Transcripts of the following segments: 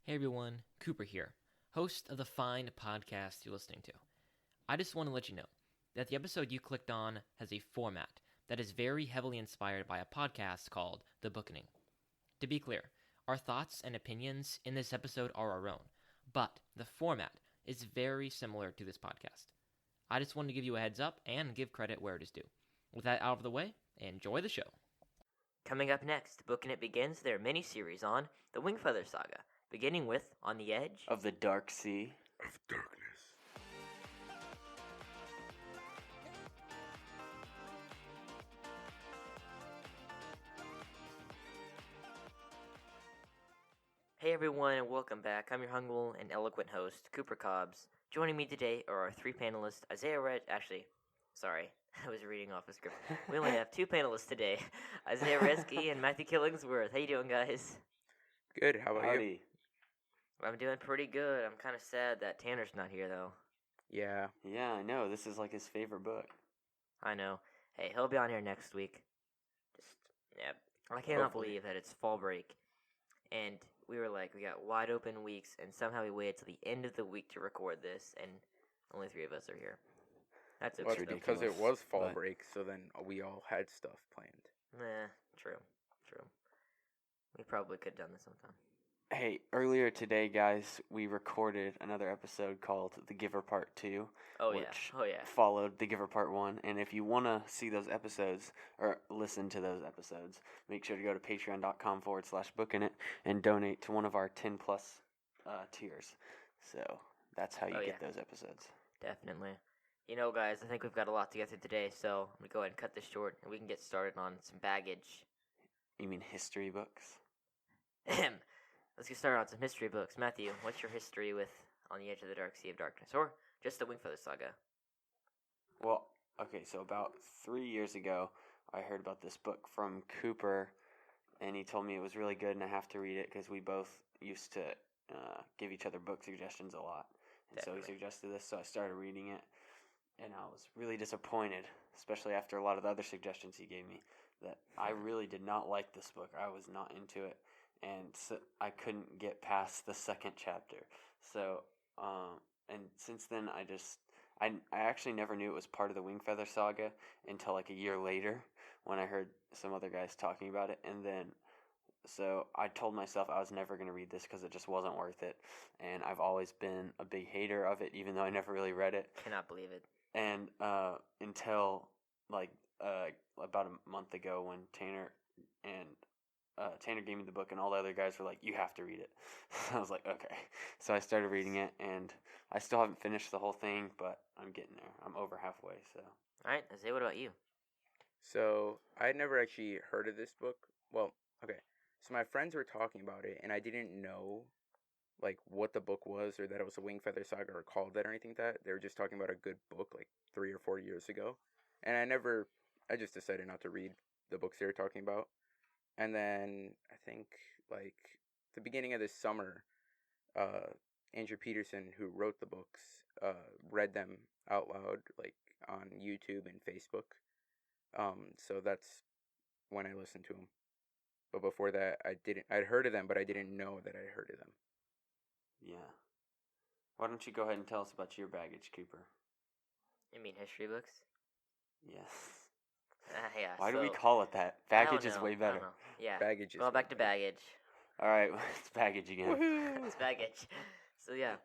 Hey everyone, Cooper here, host of the fine podcast you're listening to. I just want to let you know that the episode you clicked on has a format that is very heavily inspired by a podcast called The Bookening. To be clear, our thoughts and opinions in this episode are our own, but the format is very similar to this podcast. I just wanted to give you a heads up and give credit where it is due. With that out of the way, enjoy the show. Coming up next, Booking It begins their mini-series on the Wingfeather Saga, beginning with On the Edge of the Dark Sea of Darkness. Hey everyone, and welcome back. I'm your humble and eloquent host, Cooper Cobbs. Joining me today are our three panelists, I was reading off a script. We only have two panelists today, Isaiah Reski and Matthew Killingsworth. How you doing, guys? Good, how about Howdy. you? I'm doing pretty good. I'm kind of sad that Tanner's not here, though. Yeah. Yeah, I know. This is like his favorite book. I know. Hey, he'll be on here next week. I cannot Hopefully. believe that it's fall break. And we got wide open weeks, and somehow we waited till the end of the week to record this, and only three of us are here. That's Well, okay. it's because it ridiculous, was fall but- break, so then we all had stuff planned. True. We probably could have done this sometime. Hey, earlier today, guys, we recorded another episode called The Giver Part 2. Oh, which yeah. followed The Giver Part 1. And if you want to see those episodes, or listen to those episodes, make sure to go to patreon.com/bookinit and donate to one of our 10+ tiers. So that's how you get those episodes. Definitely. You know, guys, I think we've got a lot to get through today, so I'm going to go ahead and cut this short, and we can get started on some baggage. You mean history books? Let's get started on some history books. Matthew, what's your history with On the Edge of the Dark Sea of Darkness, or just the Wingfeather Saga? Well, okay, so about 3 years ago, I heard about this book from Cooper, and he told me it was really good and I have to read it because we both used to give each other book suggestions a lot. And so he suggested this, so I started reading it, and I was really disappointed, especially after a lot of the other suggestions he gave me, that I really did not like this book. I was not into it, and so I couldn't get past the second chapter. So, and since then, I actually never knew it was part of the Wingfeather Saga until like a year later when I heard some other guys talking about it. And then, so I told myself I was never going to read this because it just wasn't worth it. And I've always been a big hater of it, even though I never really read it. Cannot believe it. And until like about a month ago when Tanner gave me the book, and all the other guys were like, "You have to read it." I was like, "Okay." So I started reading it, and I still haven't finished the whole thing, but I'm getting there. I'm over halfway, so. All right, Isaiah, what about you? So, I had never actually heard of this book. Well, okay. So my friends were talking about it, and I didn't know, like, what the book was, or that it was a Wingfeather Saga, or called that, or anything like that. They were just talking about a good book, like, 3 or 4 years ago. And I just decided not to read the books they were talking about. And then, I think, like, the beginning of this summer, Andrew Peterson, who wrote the books, read them out loud, like, on YouTube and Facebook. So that's when I listened to them. But before that, I'd heard of them, but I didn't know that I'd heard of them. Yeah. Why don't you go ahead and tell us about your baggage, Cooper? You mean history books? Yes. Yeah. Why do we call it that? Baggage is way I don't better. know. Yeah. Baggage is Well, back to baggage. All right, it's baggage again. It's baggage. So yeah,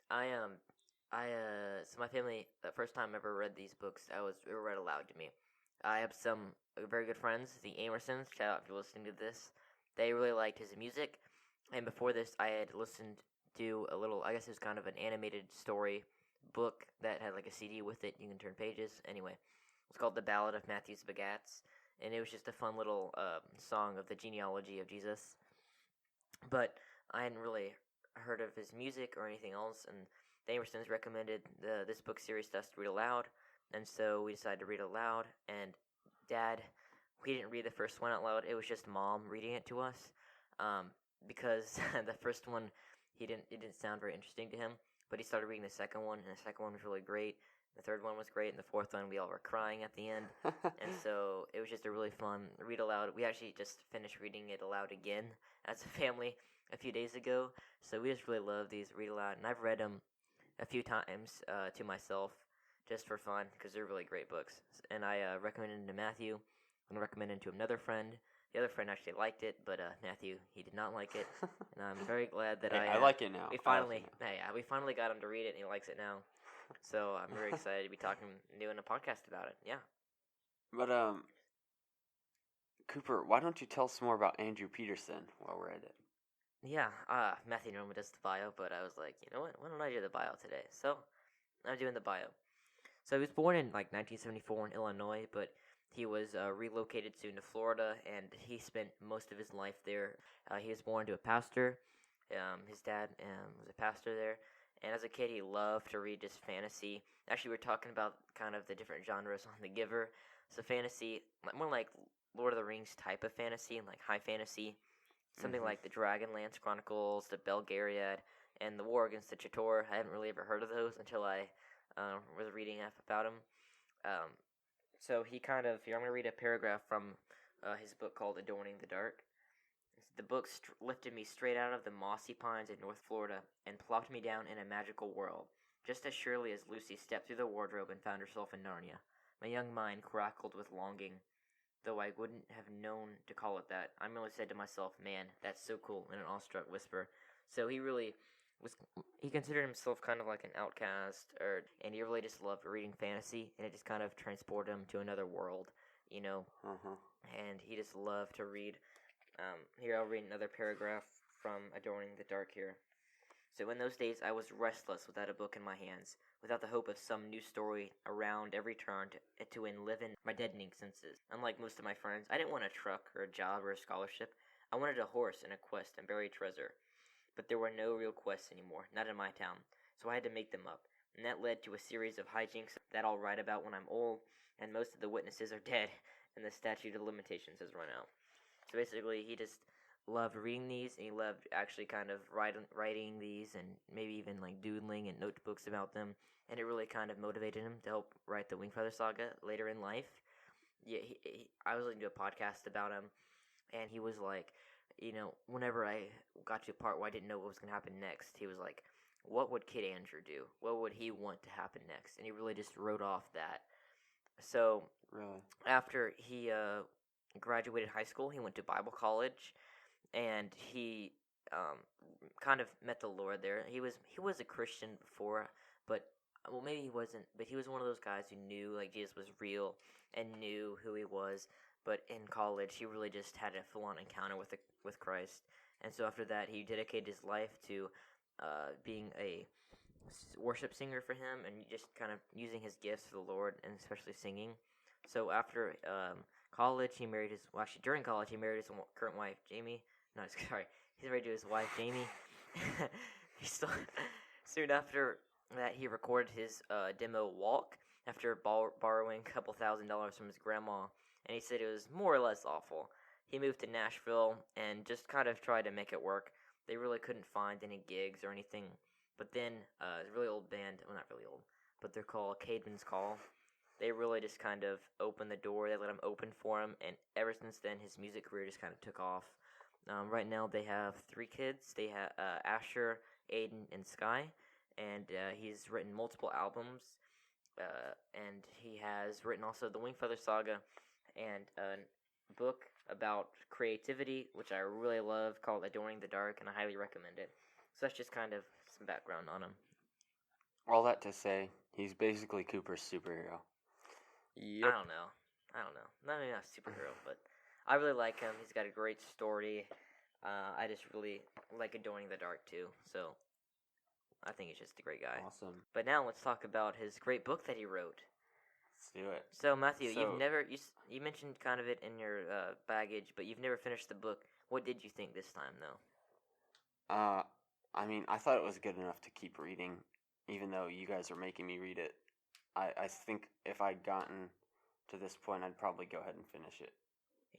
so my family, the first time I ever read these books, they were read aloud to me. I have some very good friends, the Amersons. Shout out if you're listening to this. They really liked his music, and before this, I had listened to a little. I guess it was kind of an animated story book that had like a CD with it. You can turn pages. Anyway, it's called The Ballad of Matthew's Bagats, and it was just a fun little song of the genealogy of Jesus. But I hadn't really heard of his music or anything else, and the Amersons recommended this book series to us to read aloud, and so we decided to read aloud. And Dad, we didn't read the first one out loud. It was just Mom reading it to us, because the first one it didn't sound very interesting to him. But he started reading the second one, and the second one was really great. The third one was great, and the fourth one we all were crying at the end. And so it was just a really fun read aloud. We actually just finished reading it aloud again as a family a few days ago. So we just really love these read aloud, and I've read them a few times to myself just for fun because they're really great books. And I recommended them to Matthew, and recommended to another friend. The other friend actually liked it, but Matthew, he did not like it, and I'm very glad that Hey, I like it now. we I like finally, it now. yeah, we finally got him to read it, and he likes it now. So I'm very excited to be doing a podcast about it. Yeah. But Cooper, why don't you tell us more about Andrew Peterson while we're at it? Yeah, Matthew normally does the bio, but I was like, you know what? Why don't I do the bio today? So I'm doing the bio. So he was born in like 1974 in Illinois, but he was relocated soon to Florida, and he spent most of his life there. He was born to a pastor. His dad was a pastor there, and as a kid, he loved to read just fantasy. Actually, we're talking about kind of the different genres on The Giver. So fantasy, more like Lord of the Rings type of fantasy, and like high fantasy, something like the Dragonlance Chronicles, the Belgariad, and the War Against the Chitaur. I hadn't really ever heard of those until I was reading up about him. Um, so he kind of, here I'm going to read a paragraph from his book called Adorning the Dark. The book lifted me straight out of the mossy pines in North Florida and plopped me down in a magical world, just as surely as Lucy stepped through the wardrobe and found herself in Narnia. My young mind crackled with longing, though I wouldn't have known to call it that. I merely said to myself, man, that's so cool, in an awestruck whisper. So he really he considered himself kind of like an outcast, and he really just loved reading fantasy, and it just kind of transported him to another world, you know. And he just loved to read. Here, I'll read another paragraph from Adorning the Dark here. So in those days, I was restless without a book in my hands, without the hope of some new story around every turn to enliven my deadening senses. Unlike most of my friends, I didn't want a truck or a job or a scholarship. I wanted a horse and a quest and buried treasure. But there were no real quests anymore, not in my town, so I had to make them up. And that led to a series of hijinks that I'll write about when I'm old, and most of the witnesses are dead, and the statute of limitations has run out. So basically, he just loved reading these, and he loved actually kind of writing these, and maybe even like doodling and notebooks about them, and it really kind of motivated him to help write the Wingfeather Saga later in life. Yeah, I was listening to a podcast about him, and he was like, you know, whenever I got to a part where I didn't know what was going to happen next, he was like, what would Kid Andrew do? What would he want to happen next? And he really just wrote off that. So Really? after he graduated high school, he went to Bible college, and he kind of met the Lord there. He was a Christian before, but well, maybe he wasn't. But he was one of those guys who knew like Jesus was real and knew who he was. But in college, he really just had a full-on encounter with Christ. And so after that, he dedicated his life to being a worship singer for him, and just kind of using his gifts for the Lord, and especially singing. So after college, he married his. Well, actually, during college, he married his current wife, Jamie. No, sorry, he's married to his wife, Jamie. He still. Soon after that, he recorded his demo "Walk" after borrowing a couple $1,000s from his grandma, and he said it was more or less awful. He moved to Nashville and just kind of tried to make it work. They really couldn't find any gigs or anything. But then a really old band, well, not really old, but they're called Caedmon's Call. They really just kind of opened the door. They let him open for him, and ever since then, his music career just kind of took off. Right now, they have 3 kids. They have Asher, Aiden, and Sky, and he's written multiple albums. And he has written also the Wingfeather Saga and a book about creativity, which I really love, called Adorning the Dark, and I highly recommend it. So that's just kind of some background on him. All that to say, he's basically Cooper's superhero. Yep. I don't know. Not maybe not a superhero, but I really like him. He's got a great story. I just really like Adorning the Dark too. So I think he's just a great guy. Awesome. But now let's talk about his great book that he wrote. Let's do it. So Matthew, So- you've never you mentioned kind of it in your baggage, but you've never finished the book. What did you think this time, though? I mean, I thought it was good enough to keep reading, even though you guys are making me read it. I think if I'd gotten to this point, I'd probably go ahead and finish it,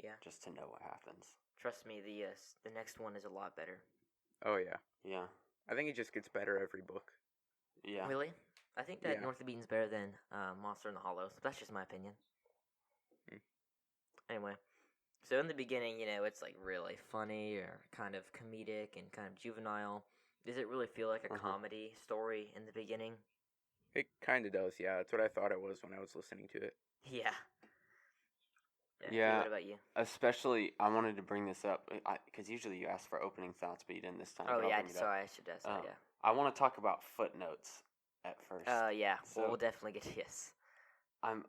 Yeah. just to know what happens. Trust me, the next one is a lot better. Oh yeah. Yeah. I think it just gets better every book. Yeah. Really? I think that Yeah. North of the Beaten's better than Monster in the Hollows. That's just my opinion. Hmm. Anyway, So in the beginning, it's like really funny or kind of comedic and kind of juvenile. Does it really feel like a comedy story in the beginning? It kind of does, yeah. That's what I thought it was when I was listening to it. Yeah. Yeah. What about you? Especially, I wanted to bring this up because usually you ask for opening thoughts, but you didn't this time. Oh, but I'll yeah, bring it up. sorry, I should ask that, yeah. I want to talk about footnotes at first. Yeah, So we'll definitely get to yes. I'm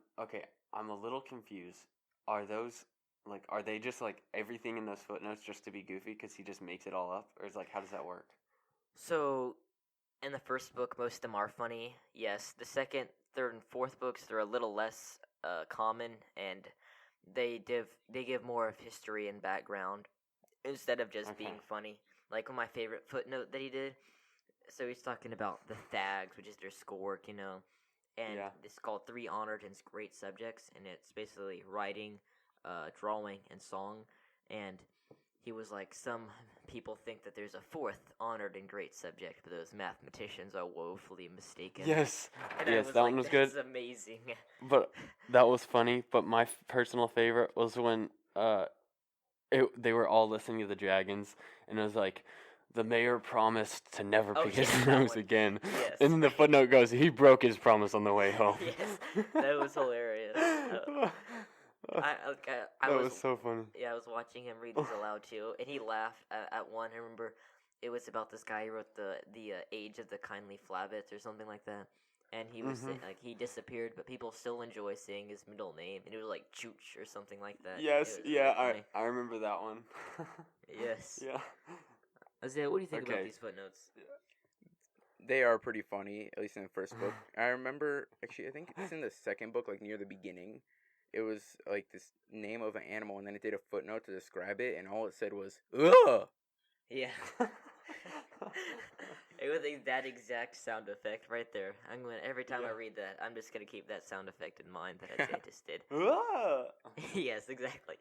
a little confused. Are those are they just like everything in those footnotes just to be goofy because he just makes it all up, or is how does that work? So, in the first book, most of them are funny. Yes, the second, third, and fourth books they're a little less common, and they give more of history and background instead of just being funny. Like my favorite footnote that he did. So he's talking about the Thags, which is their schoolwork, and it's called Three Honored and Great Subjects, and it's basically writing, drawing, and song. And he was like, some people think that there's a fourth honored and great subject, but those mathematicians are woefully mistaken. Yes, and yes, that one was good. That's amazing. But that was funny. But my personal favorite was when they were all listening to the Dragons, and it was like, the mayor promised to never pick his nose again. Yes. And then the footnote goes, he broke his promise on the way home. Yes, that was hilarious. That was so funny. Yeah, I was watching him read these aloud too, and he laughed at one. I remember it was about this guy who wrote the Age of the Kindly Flabbits or something like that. And he was saying, he disappeared, but people still enjoy saying his middle name, and it was like Chooch or something like that. Yes, yeah, really I remember that one. Yes. Yeah. Isaiah, what do you think about these footnotes? They are pretty funny, at least in the first book. I remember, actually, I think it's in the second book, like near the beginning. It was like this name of an animal, and then it did a footnote to describe it, and all it said was, ugh! Yeah. It was that exact sound effect right there. Every time I read that, I'm just gonna keep that sound effect in mind that Isaiah just did. Yes, exactly.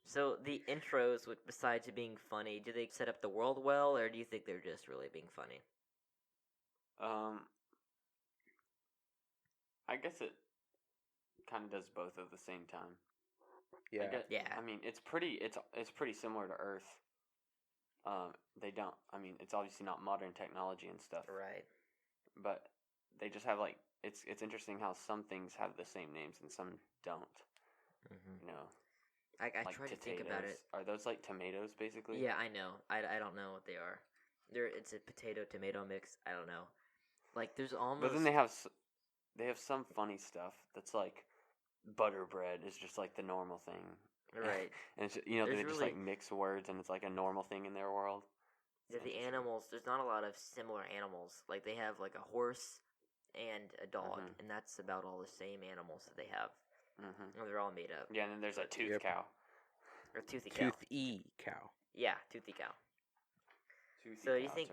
So the intros, besides being funny, do they set up the world well, or do you think they're just really being funny? I guess it kind of does both at the same time. Yeah. I mean, it's pretty similar to Earth. They don't. I mean, it's obviously not modern technology and stuff. Right. But they just have it's interesting how some things have the same names and some don't. Mm-hmm. You know. I try to think about it. Are those like tomatoes, basically? Yeah, I know. I don't know what they are. It's a potato-tomato mix. I don't know. Like, there's almost... But then they have some funny stuff that's like butter bread is just like the normal thing. Right. And it's, they just like mix words and it's like a normal thing in their world. Yeah, the animals, there's not a lot of similar animals. Like, they have like a horse and a dog, and that's about all the same animals that they have. Mm-hmm. And they're all made up. Yeah, and then there's a tooth cow. Or toothy cow. Toothy cow. Yeah, toothy cow. You think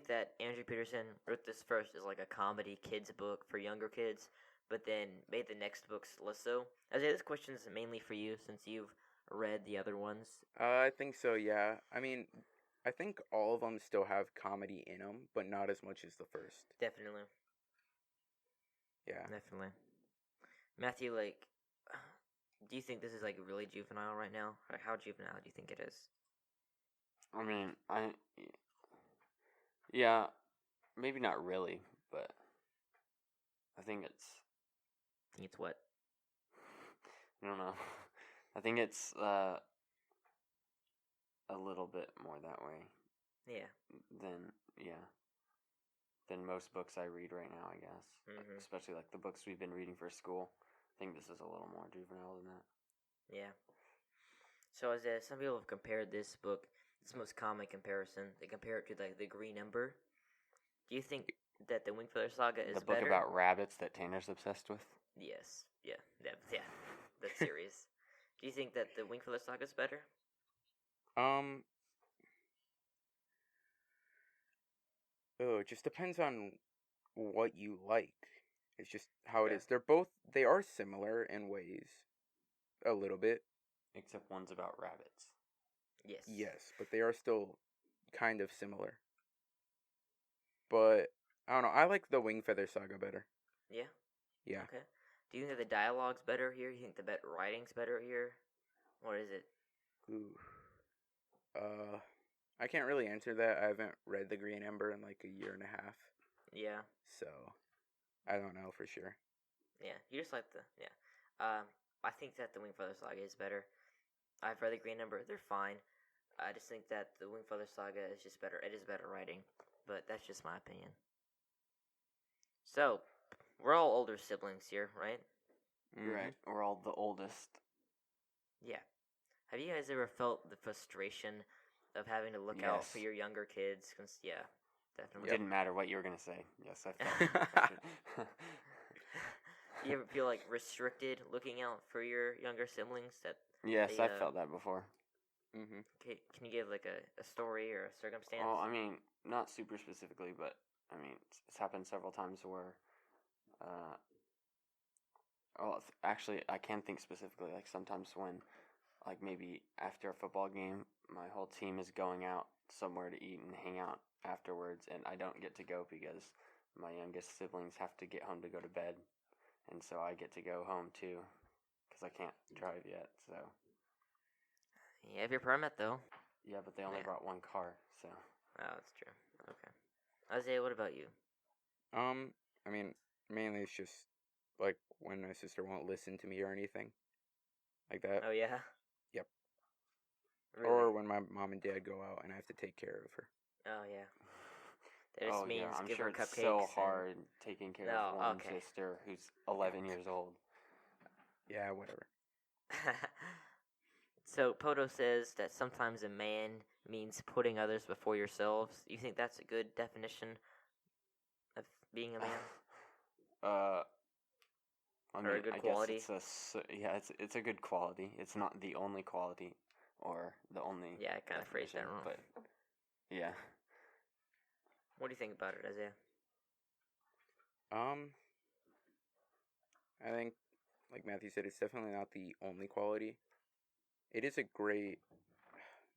that Andrew Peterson wrote this first as like a comedy kids book for younger kids, but then made the next books less so? Isaiah, this question is mainly for you since you've read the other ones. I think so, yeah. I mean, I think all of them still have comedy in them, but not as much as the first. Definitely. Yeah. Definitely. Matthew, do you think this is really juvenile right now? Or how juvenile do you think it is? I mean, yeah, maybe not really, but I think it's... Think it's what? I don't know. I think it's a little bit more that way. Yeah. Than most books I read right now, I guess. Mm-hmm. Especially the books we've been reading for school. I think this is a little more juvenile than that. Yeah. So as some people have compared this book, it's the most common comparison. They compare it to the Green Ember. Do you think that the Wingfeather Saga is the book better? About rabbits that Tanner's obsessed with? Yes. Yeah. That series. Do you think that the Wingfeather Saga is better? It just depends on what you like. It's just how it is. They are similar in ways, a little bit. Except one's about rabbits. Yes. Yes, but they are still kind of similar. But, I don't know, I like the Wingfeather Saga better. Yeah? Yeah. Okay. Do you think that the dialogue's better here? You think the writing's better here? Or is it Ooh. I can't really answer that. I haven't read The Green Ember in like a year and a half, Yeah. so I don't know for sure. Yeah. You just like the I think that the Wingfeather Saga is better. I've read the Green Ember. They're fine. I just think that the Wingfeather Saga is just better. It is better writing, but that's just my opinion. So, we're all older siblings here, right? You're right. We're all the oldest. Yeah. Have you guys ever felt the frustration of having to look out for Yes. your younger kids? Yeah, It definitely. didn't matter what you were gonna say. Yes, I felt. You ever feel like restricted looking out for your younger siblings? That Yes, they, I felt that before. Mm-hmm. Can you give like a story or a circumstance? Well, I mean, not super specifically, but I mean, it's happened several times where, actually, I can think specifically. Like sometimes when, like maybe after a football game, my whole team is going out somewhere to eat and hang out afterwards, and I don't get to go because my youngest siblings have to get home to go to bed, and so I get to go home too, because I can't drive yet. So You have your permit though. yeah, but they only Yeah. brought one car, so. Oh, that's true. Okay. Isaiah, what about you? I mean, mainly it's just like when my sister won't listen to me or anything like that. Oh yeah. Yep. Really? Or when my mom and dad go out and I have to take care of her. Oh yeah. That just means I'm give sure her it's cupcakes. so and- hard taking care No, of one okay. sister who's 11 years old. Yeah, whatever. So Poto says that sometimes a man means putting others before yourselves. You think that's a good definition of being a man? I Or mean, a good I quality? guess it's a good quality. It's not the only quality or the only. Yeah, I kind of phrased that definition, wrong. but yeah. What do you think about it, Isaiah? I think, like Matthew said, it's definitely not the only quality. It is a great,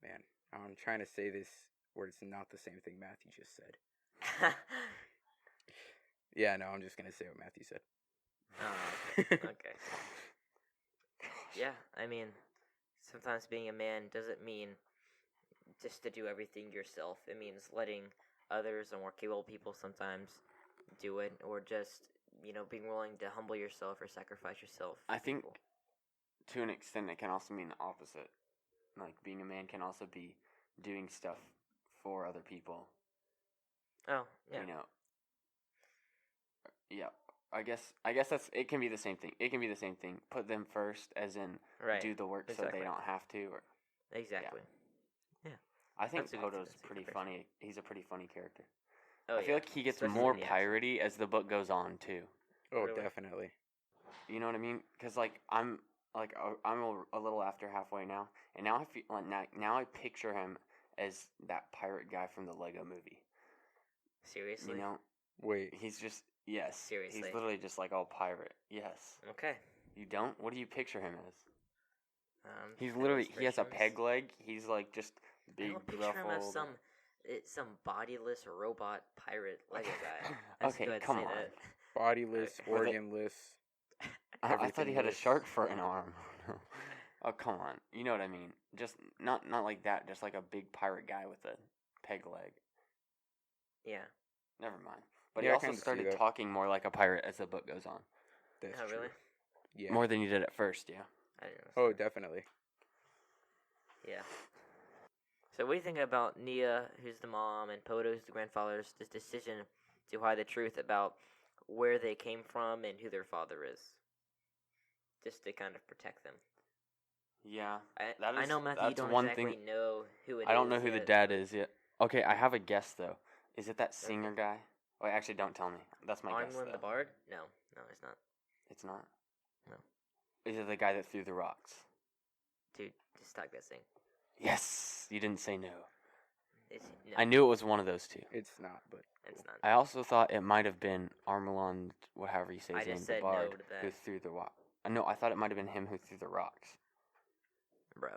man. I'm trying to say this where it's not the same thing Matthew just said. Yeah, no, I'm just gonna say what Matthew said. Oh, okay. Yeah, I mean, sometimes being a man doesn't mean just to do everything yourself. It means letting others or more capable people sometimes do it, or just, being willing to humble yourself or sacrifice yourself. I think to an extent it can also mean the opposite. Like being a man can also be doing stuff for other people. Oh, yeah. Yeah. I guess it can be the same thing. It can be the same thing. Put them first, as in Right. do the work so Exactly. they don't have to. Or Exactly. I think That's a good- Poto's that's a good pretty comparison. funny. He's a pretty funny character. Oh, I feel like he gets Especially more in the accent. piratey as the book goes on too. Oh, Really? definitely. You know what I mean? Because I'm a little after halfway now, and now I feel like now I picture him as that pirate guy from the Lego Movie. Seriously? You know, Wait, he's just yes. Seriously? He's literally just like all pirate. Yes. Okay. You don't? What do you picture him as? He's any literally he has a illustrations? peg leg. He's like just I big don't picture him as ruffled. some bodiless robot pirate Lego guy. I just Okay, go ahead and come say on. that. bodiless, With it- organless. I thought he Everything had a was- shark for an arm. Oh come on, you know what I mean? Just not like that. Just like a big pirate guy with a peg leg. Yeah. Never mind. But Yeah, he I also kinda see started that. talking more like a pirate as the book goes on. That's Oh, true. really? Yeah. More than you did at first, yeah. I didn't know. Oh, definitely. Yeah. So what do you think about Nia, who's the mom, and Poto, who's the grandfather's decision to hide the truth about where they came from and who their father is? Just to kind of protect them. Yeah. I know, Matthew, you that's don't one exactly thing. know who it is. I don't know who the yet. dad is yet. Okay, I have a guess though. Is it that singer guy? Wait, actually, don't tell me. That's my guess Armland though. the Bard? No, it's not. It's not. No. Is it the guy that threw the rocks? Dude, just stop guessing. Yes. You didn't say no. No, I knew it was one of those two. It's not, but it's not. I also thought it might have been Armeland, whatever you say I his name, just the said no bard, to that. who threw the rock. No, I thought it might have been him who threw the rocks. Bro.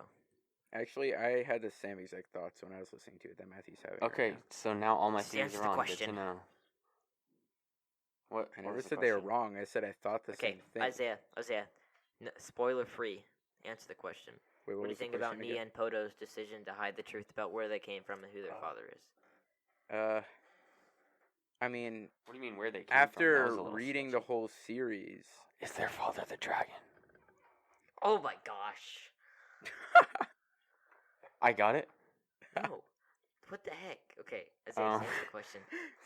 actually, I had the same exact thoughts when I was listening to it that Matthew's having. right Okay, now. so now all my Just theories answer are the wrong. Good question. to know. What? I what never was the said they were question? wrong. I said I thought the Okay, same thing. Isaiah, spoiler free. Answer the question. Wait, What do you was the think about question Nia again? and Poto's decision to hide the truth about where they came from and who their father is? I mean, What do you mean where they came after from? That was a little reading the sketchy. whole series, Is their father the dragon? Oh my gosh. I got it. No. What the heck? Okay, Isaiah, just answer the question.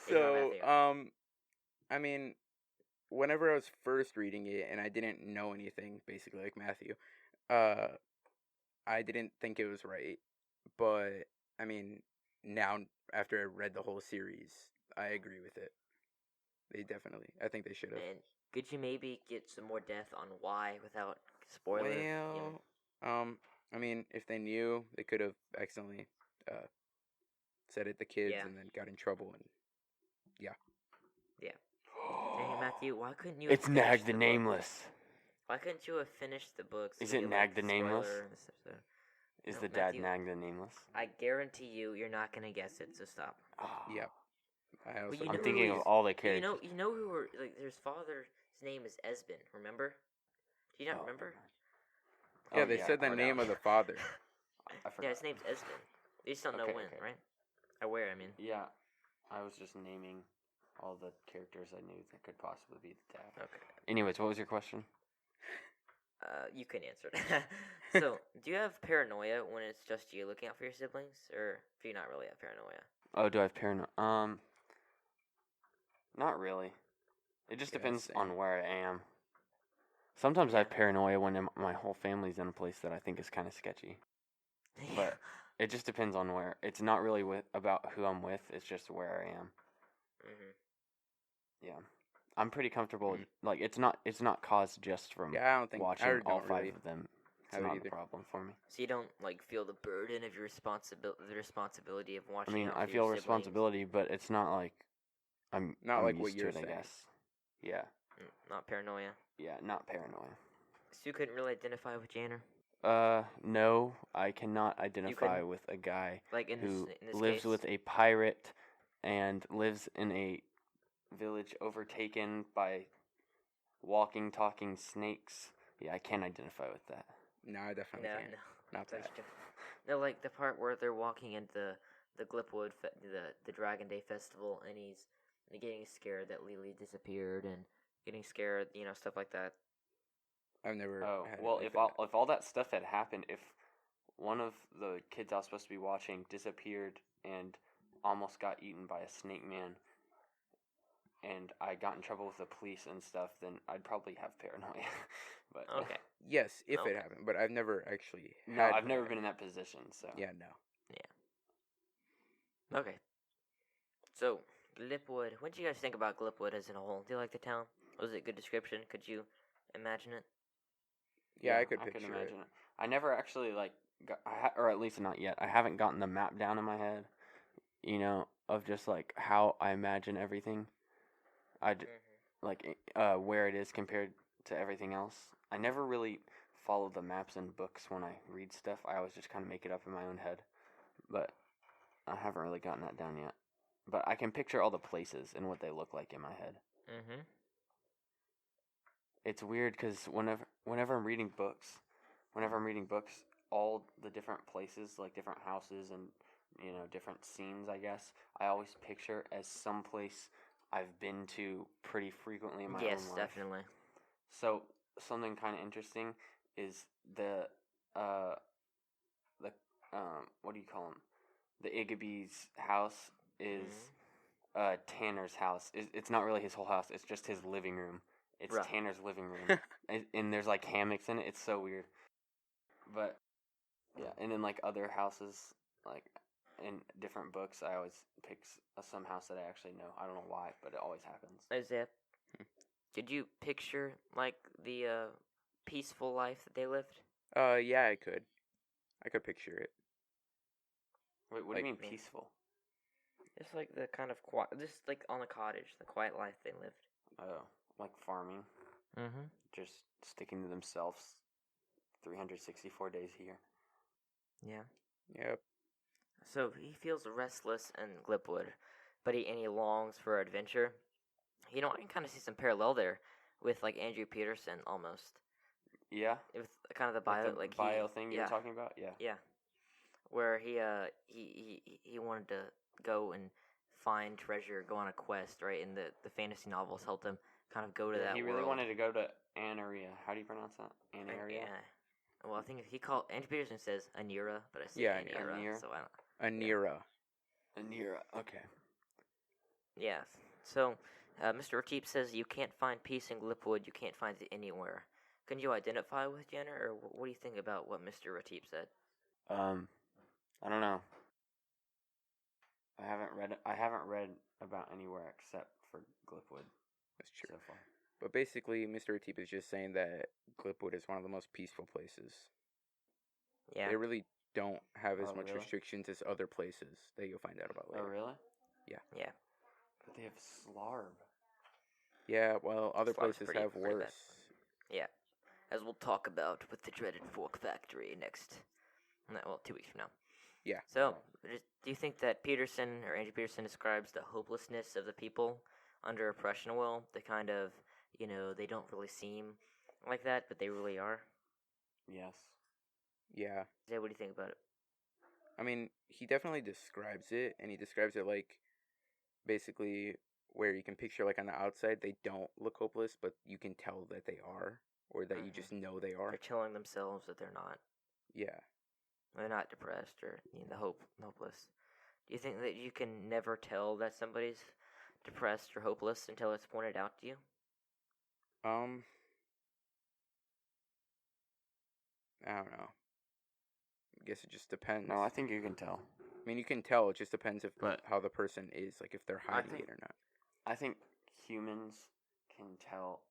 so Matthew. I mean, whenever I was first reading it and I didn't know anything, basically like Matthew, I didn't think it was right. But I mean, now after I read the whole series, I agree with it. I think they should have. And could you maybe get some more depth on why without spoiler? Well, I mean, if they knew, they could have accidentally said it to kids Yeah. and then got in trouble. And Dang, Matthew, why couldn't you? It's have finished Nag the book? Nameless. Why couldn't you have finished the books? Is so it you, Nag the Nameless? spoiler in this episode? Is No, the dad Matthew. Nag the Nameless? I guarantee you're not gonna guess it. So stop. yep. I also you I'm know thinking who of is- all the characters. You know who were like their father's name is Esben. Remember? Do you not Oh, remember? Yeah, they said the Art name out. of the father. I forgot. Yeah, his name's Esben. You just don't know Okay, when, okay. right? Or where? I mean. Yeah, I was just naming all the characters I knew that could possibly be the dad. Okay. Anyways, what was your question? You can answer it. So, do you have paranoia when it's just you looking out for your siblings, or do you not really have paranoia? Oh, do I have paranoia? Not really. It just Yeah, depends same. on where I am. Sometimes I have Yeah. paranoia when my whole family's in a place that I think is kind of sketchy. But it just depends on where. It's not really about who I'm with. It's just where I am. Yeah, I'm pretty comfortable. With, like it's not caused just from Yeah, I don't think watching I all don't five really of them. It's have it not either. a problem for me. So you don't like feel the burden of your the responsibility of I watching. mean, out I for feel your siblings? responsibility, but it's not like I'm Not like used what to you're it, I saying. guess. Yeah, Not paranoia. yeah, not paranoia. So you couldn't really identify with Janner, No, I cannot identify couldn't? with a guy Like in who this lives case? with a pirate and lives in a village overtaken by walking, talking snakes. Yeah, I can't identify with that. No, I definitely No, can't. no, Not that. No, like the part where they're walking into the Glipwood, the Dragon Day festival, and he's getting scared that Lily disappeared and getting scared, stuff like that. I've never. Oh, had well, it like if that. all that stuff had happened, if one of the kids I was supposed to be watching disappeared and almost got eaten by a snake man, and I got in trouble with the police and stuff, then I'd probably have paranoia. But Okay. Yes, if Okay. it happened, but I've never actually. no, had I've never that. been in that position. So Yeah, no. Okay. So Glipwood, what do you guys think about Glipwood as a whole? Do you like the town? Was it a good description? Could you imagine it? Yeah, I could picture it. imagine it. I never actually or at least not yet. I haven't gotten the map down in my head. Of just like how I imagine everything. Like where it is compared to everything else. I never really follow the maps in books when I read stuff. I always just kind of make it up in my own head. But I haven't really gotten that down yet. But I can picture all the places and what they look like in my head. Mm-hmm. It's weird because whenever I'm reading books, all the different places, like different houses and different scenes, I guess, I always picture as some place I've been to pretty frequently in my own life. Yes, definitely. So something kind of interesting is the what do you call him? The Igaby's house is Tanner's house. It's not really his whole house. It's just his living room. It's Right. Tanner's living room, and there's like hammocks in it. It's so weird. But yeah, and in like other houses, like in different books, I always pick some house that I actually know. I don't know why, but it always happens. Isaiah, did you picture like the peaceful life that they lived? Yeah, I could. I could picture it. Wait, what do you Like- mean peaceful? Just like the kind of quiet, just like on a cottage, the quiet life they lived. Oh, like farming, Mm-hmm. just sticking to themselves 364 days a year. Yeah. Yep. So he feels restless in Glipwood, but he longs for adventure. I can kind of see some parallel there with like Andrew Peterson almost. Yeah. It was kind of the bio, Like the like bio thing you yeah, were talking about. Yeah. yeah, where he wanted to go and find treasure, go on a quest, right? And the fantasy novels helped him kind of go to Yeah, that he world. really wanted to go to Anaria. How do you pronounce that? Anaria. Yeah. Well, I think he called Andrew Peterson says Anira, but I say Yeah, Anira, Anira. so I don't. Anira. Anira. Okay. Yeah. So, Mr. Rateep says you can't find peace in Glipwood. You can't find it anywhere. Can you identify with Jenner, or what do you think about what Mr. Rateep said? I don't know. I haven't read about anywhere except for Glipwood That's true. so far. But basically, Mr. Atip is just saying that Glipwood is one of the most peaceful places. Yeah. They really don't have as Oh, much really? restrictions as other places that you'll find out about later. Oh, really? Yeah. But they have Slarb. Yeah, well, other Slob's places pretty- have pretty bad. worse. Yeah. As we'll talk about with the dreaded Fork Factory next. Well, 2 weeks from now. Yeah. So, do you think that Peterson or Andrew Peterson describes the hopelessness of the people under oppression? Will the kind of they don't really seem like that, but they really are. Yes. Yeah. Zay, what do you think about it? I mean, he definitely describes it, and he describes it like basically where you can picture like on the outside they don't look hopeless, but you can tell that they are, or that you just know they are. They're telling themselves that they're not. Yeah. They're not depressed or hopeless. Do you think that you can never tell that somebody's depressed or hopeless until it's pointed out to you? I don't know. I guess it just depends. No, I think you can tell. I mean, you can tell. It just depends But- how the person is, like if they're hiding it or not. I think humans can tell,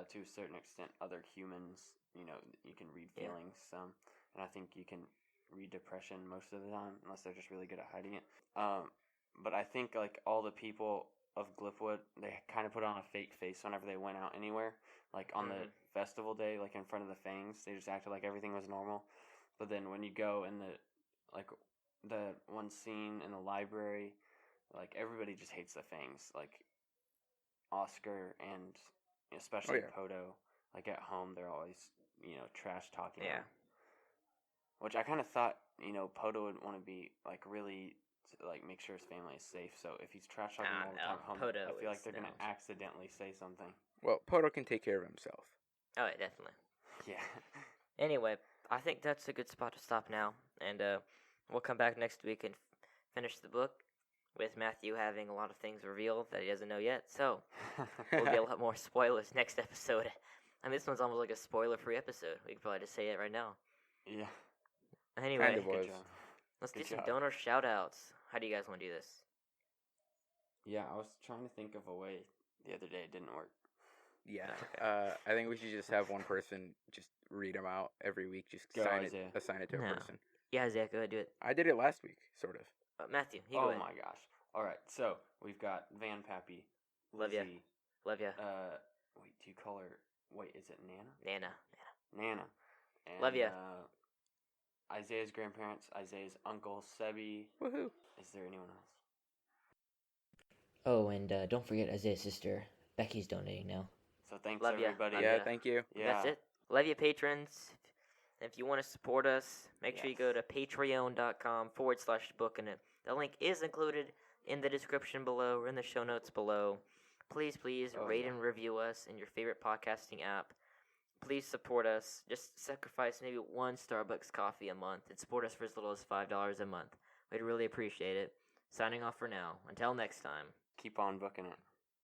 to a certain extent, other humans. You can read Yeah. feelings some, and I think you can read depression most of the time, unless they're just really good at hiding it. But I think like all the people of Glipwood, they kind of put on a fake face whenever they went out anywhere. Like on the festival day, like in front of the Fangs, they just acted like everything was normal. But then when you go in the one scene in the library, like everybody just hates the Fangs. Like Oscar and especially yeah. Poto, like at home, they're always trash talking. Yeah. Them. Which I kind of thought Poto would want to be like really like make sure his family is safe. So if he's trash talking all the time at home, Poto I feel like is they're gonna no. accidentally say something. Well, Poto can take care of himself. Oh, yeah, definitely. Yeah. Anyway, I think that's a good spot to stop now, and we'll come back next week and finish the book with Matthew having a lot of things revealed that he doesn't know yet. So we'll get a lot more spoilers next episode. I mean, this one's almost like a spoiler-free episode. We could probably just say it right now. Yeah. Anyway, Kind of was. Good job. let's do Good some job. donor shout-outs. How do you guys want to do this? Yeah, I was trying to think of a way the other day. It didn't work. Yeah. Okay. I think we should just have one person just read them out every week. Just Go, assign Isaiah. it to a No. person. Yeah, Zach, go ahead, do it. I did it last week, sort of. Matthew, you go Oh ahead. my gosh. All right. So we've got Van Pappy, Love ya. Lizzie. Love ya. Wait, do you call her? Wait, is it Nana? Nana. Nana. And, Love ya. Isaiah's grandparents, Isaiah's uncle, Sebi. Woohoo! Is there anyone else? Oh, and don't forget Isaiah's sister. Becky's donating now. So thanks Love ya. everybody. Love Yeah, ya. thank you. Yeah. That's it. Love you, patrons. If you want to support us, make sure you go to patreon.com/book, and the link is included in the description below or in the show notes below. Please rate and review us in your favorite podcasting app. Please support us. Just sacrifice maybe one Starbucks coffee a month and support us for as little as $5 a month. We'd really appreciate it. Signing off for now. Until next time. Keep on booking it.